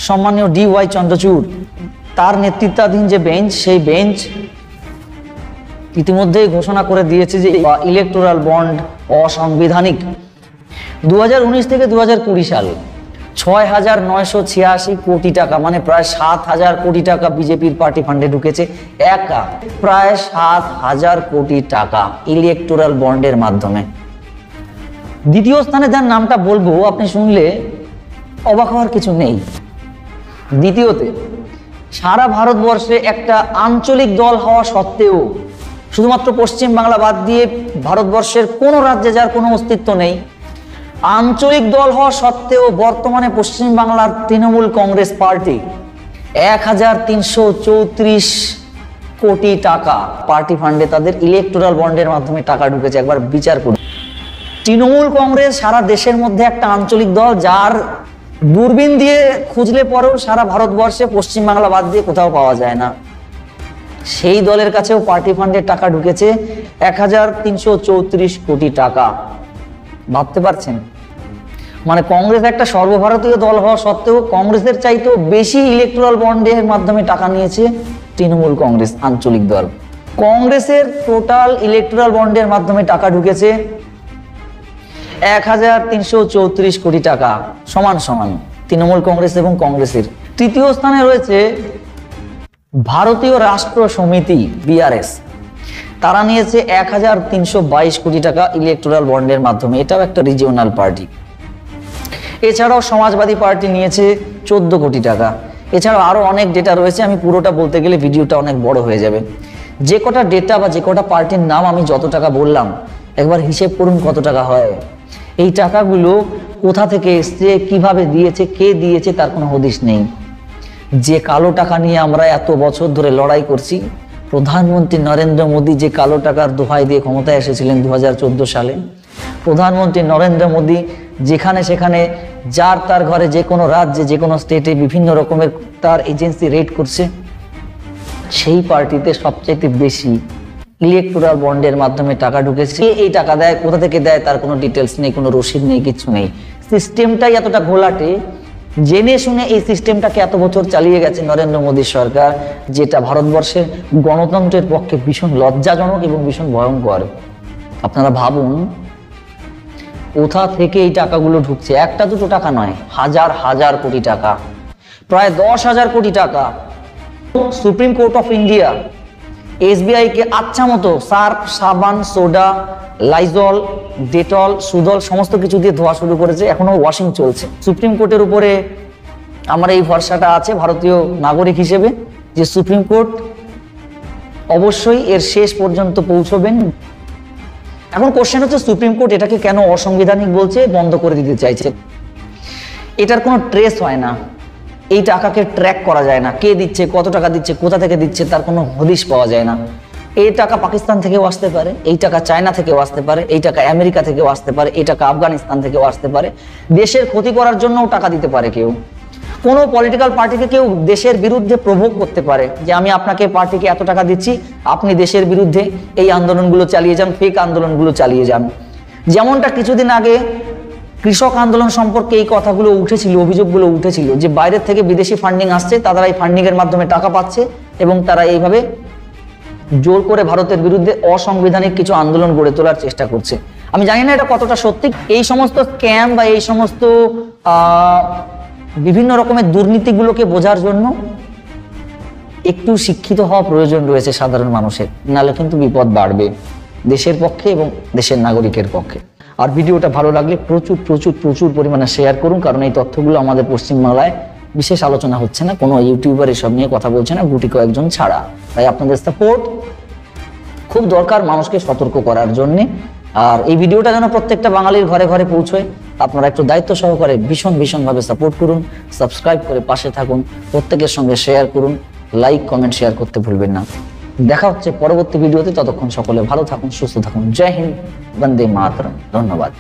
সম্মানীয় DY চন্দ্রচূড় তার নেতৃত্বাধীন যে বেঞ্চ, সেই বেঞ্চ ইতিমধ্যেই ঘোষণা করে দিয়েছে যে ইলেকটোরাল বন্ড অসাংবিধানিক। 2019 থেকে 2020 সাল 6,986 কোটি টাকা, মানে প্রায় 7,000 কোটি টাকা বিজেপির পার্টি ফান্ডে ঢুকেছে। একা প্রায় 7,000 কোটি টাকা ইলেকটোরাল বন্ডের মাধ্যমে। দ্বিতীয় স্থানে যার নামটা বলবো, আপনি শুনলে অবাক হওয়ার কিছু নেই। দ্বিতীয়তে, সারা ভারতবর্ষে একটা আঞ্চলিক দল হওয়া সত্ত্বেও, শুধুমাত্র পশ্চিম বাংলা বাদ দিয়ে ভারতবর্ষের কোনো রাজ্যে যার কোনো অস্তিত্ব নেই, আঞ্চলিক দল হওয়া সত্ত্বেও বর্তমানে পশ্চিম বাংলার তৃণমূল কংগ্রেস পার্টি 1,334 কোটি টাকা পার্টি ফান্ডে তাদের ইলেকটোরাল বন্ডের মাধ্যমে টাকা ঢুকেছে। একবার বিচার করুন। তৃণমূল কংগ্রেস সারা দেশের মধ্যে একটা আঞ্চলিক দল, যার দূরবীন দিয়ে খুঁজলে পরেও সারা ভারতবর্ষে পশ্চিম বাংলা বাদ দিয়ে কোথাও পাওয়া যায় না। সেই দলের কাছেও পার্টি ফান্ডের টাকা ঢুকেছে 1,334 কোটি টাকা। ভাবতে পারছেন? মানে কংগ্রেস একটা সর্বভারতীয় দল হওয়া সত্ত্বেও কংগ্রেসের চাইতেও বেশি ইলেকটোরাল বন্ডের মাধ্যমে টাকা নিয়েছে তৃণমূল কংগ্রেস আঞ্চলিক দল। কংগ্রেসের টোটাল ইলেকটোরাল বন্ডের মাধ্যমে টাকা ঢুকেছে 1,334 কোটি টাকা, সমান সমান তৃণমূল কংগ্রেস এবং কংগ্রেসের। তৃতীয় স্থানে রয়েছে ভারতীয় রাষ্ট্র সমিতি BRS, তারা নিয়েছে 1,322 কোটি টাকা ইলেকটোরাল বন্ডের মাধ্যমে। এটাও একটা রিজিওনাল পার্টি। এছাড়াও সমাজবাদী পার্টি নিয়েছে 14 কোটি টাকা। এছাড়াও আরো অনেক ডেটা রয়েছে, আমি পুরোটা বলতে গেলে ভিডিওটা অনেক বড় হয়ে যাবে। যে কটা ডেটা বা যে কটা পার্টির নাম আমি যত টাকা বললাম, একবার হিসেব করুন কত টাকা হয়। এই টাকাগুলো কোথা থেকে এসছে, কিভাবে দিয়েছে, কে দিয়েছে, তার কোনো হদিশ নেই। যে কালো টাকা নিয়ে আমরা এত বছর ধরে লড়াই করছি, প্রধানমন্ত্রী নরেন্দ্র মোদী যে কালো টাকার দোহাই দিয়ে ক্ষমতায় এসেছিলেন 2014 সালে, প্রধানমন্ত্রী নরেন্দ্র মোদী যেখানে সেখানে যার তার ঘরে, যে কোনো রাজ্যে, যে কোনো স্টেটে বিভিন্ন রকমের তার এজেন্সি রেড করছে, সেই পার্টিতে সবচাইতে বেশি ইলেকটোরাল বন্ডের মাধ্যমে টাকা ঢুকেছে। এই টাকা দেয়, কোথা থেকে দেয় তার কোনো ডিটেলস নেই, কোনো রসিদ নেই, কিছু নেই। সিস্টেমটাই এতটা ঘোলাটে, জেনে শুনে এই সিস্টেমটাকে এত বছর চালিয়ে গেছে নরেন্দ্র মোদী সরকার, যেটা ভারতবর্ষের গণতন্ত্রের পক্ষে ভীষণ লজ্জাজনক এবং ভীষণ ভয়ঙ্কর। আপনারা ভাবুন কোথা থেকে এই টাকাগুলো ঢুকছে। একটা দুটো টাকা নয়, হাজার হাজার কোটি টাকা, প্রায় 10,000 কোটি টাকা। Supreme court of India SBI কে আচ্ছা মতো সার্ফ, সাবান, সোডা, লাইজল, ডেটল, সুদল সমস্ত কিছু দিয়ে ধোয়া শুরু করেছে, এখনো ওয়াশিং চলছে। সুপ্রিম কোর্টের উপরে আমার এই ভরসাটা আছে ভারতীয় নাগরিক হিসেবে, যে সুপ্রিম কোর্ট অবশ্যই এর শেষ পর্যন্ত পৌঁছবেন। এখন কোশ্চেন হচ্ছে, সুপ্রিম কোর্ট এটাকে কেন অসাংবিধানিক বলছে, বন্ধ করে দিতে চাইছে? এটার কোনো ট্রেস হয় না, এই টাকাকে ট্র্যাক করা যায় না, কে দিচ্ছে, কত টাকা দিচ্ছে, কোথা থেকে দিচ্ছে, তার কোনো হদিশ পাওয়া যায় না। এই টাকা পাকিস্তান থেকেও আসতে পারে, এই টাকা চায়না থেকেও আসতে পারে, এই টাকা আমেরিকা থেকেও আসতে পারে, এই টাকা আফগানিস্তান থেকেও আসতে পারে। দেশের ক্ষতি করার জন্যও টাকা দিতে পারে কেউ। কোনো পলিটিক্যাল পার্টিকে কেউ দেশের বিরুদ্ধে প্রভোগ করতে পারে, যে আমি আপনাকে পার্টিকে এত টাকা দিচ্ছি, আপনি দেশের বিরুদ্ধে এই আন্দোলনগুলো চালিয়ে যান, ফেক আন্দোলনগুলো চালিয়ে যান। যেমনটা কিছুদিন আগে কৃষক আন্দোলন সম্পর্কে এই কথাগুলো উঠেছিল, অভিযোগগুলো উঠেছিল, যে বাইরের থেকে বিদেশি ফান্ডিং আসছে, তারা এই ফান্ডিং এর মাধ্যমে টাকা পাচ্ছে এবং তারা এইভাবে জোর করে ভারতের বিরুদ্ধে অসাংবিধানিক কিছু আন্দোলন গড়ে তোলার চেষ্টা করছে। আমি জানি না এটা কতটা সত্যি। এই সমস্ত স্ক্যাম বা এই সমস্ত বিভিন্ন রকমের দুর্নীতিগুলোকে বোঝার জন্য একটু শিক্ষিত হওয়া প্রয়োজন রয়েছে সাধারণ মানুষের, নাহলে কিন্তু বিপদ বাড়বে দেশের পক্ষে এবং দেশের নাগরিকের পক্ষে। আর ভিডিওটা ভালো লাগলে প্রচুর প্রচুর প্রচুর পরিমাণে শেয়ার করুন, কারণ এই তথ্যগুলো আমাদের পশ্চিমবাংলায় বিশেষ আলোচনা হচ্ছে না, কোনো ইউটিউবার এসব নিয়ে কথা বলছে না, গুটি কয়েকজন ছাড়া। তাই আপনাদের সাপোর্ট খুব দরকার মানুষকে সতর্ক করার জন্য। আর এই ভিডিওটা যেন প্রত্যেকটা বাঙালির ঘরে ঘরে পৌঁছয়, আপনারা একটু দায়িত্ব সহকারে ভীষণভাবে সাপোর্ট করুন, সাবস্ক্রাইব করে পাশে থাকুন, প্রত্যেকের সঙ্গে শেয়ার করুন, লাইক কমেন্ট শেয়ার করতে ভুলবেন না। দেখা হচ্ছে পরবর্তী ভিডিওতে, ততক্ষণ সকলে ভালো থাকুন, সুস্থ থাকুন। জয় হিন্দ, বন্দে মাতরম। ধন্যবাদ।